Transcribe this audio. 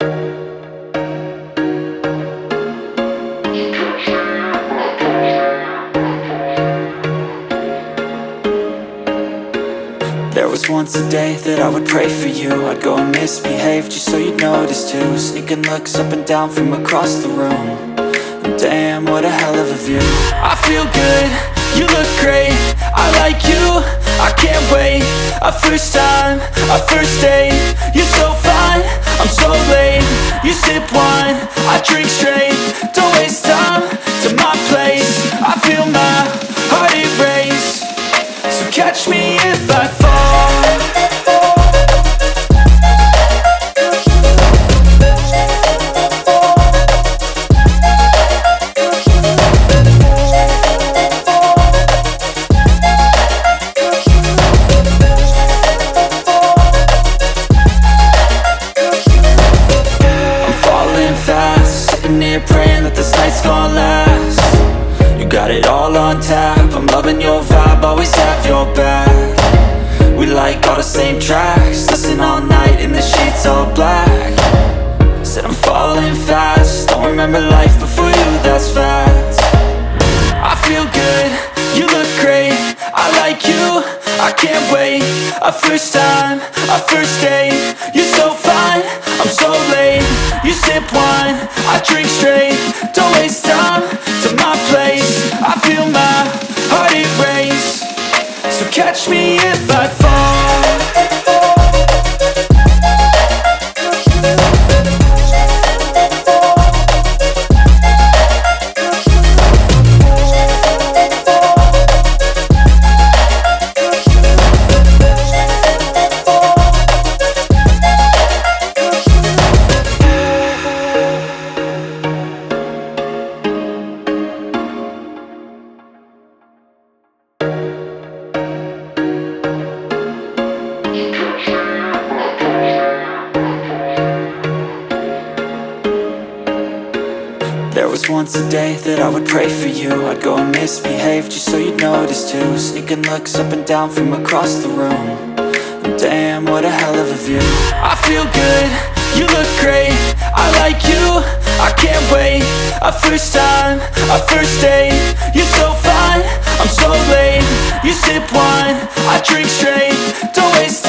There was once a day that I would pray for you. I'd go and misbehave just so you'd notice too. Sneaking looks up and down from across the room. And damn, what a hell of a view. I feel good, you look great, I like you, I can't wait. A first time, a first date. You're so fine, I'm so late. You sip wine, I drink straight. Don't waste time to my place. I feel my heart erase. So catch me if I fall. I'm falling fast, sitting here praying that this night's gonna last. You got it all on tap, I'm loving your vibe, always have your back. We like all the same tracks, listen all night in the sheets all black. Said I'm falling fast, don't remember life before you, that's fact. I feel good, you look great, I like you, I can't wait. A first time, a first date. You're so fine, I'm so late. You sip wine, I drink straight. Don't waste time to my place. I feel my heart erase. So catch me if I fall. There was once a day that I would pray for you. I'd go and misbehave just so you'd notice too. Sneaking looks up and down from across the room. And damn, what a hell of a view. I feel good, you look great, I like you, I can't wait. A first time, a first date. You're so fine, I'm so late. You sip wine, I drink straight. Don't waste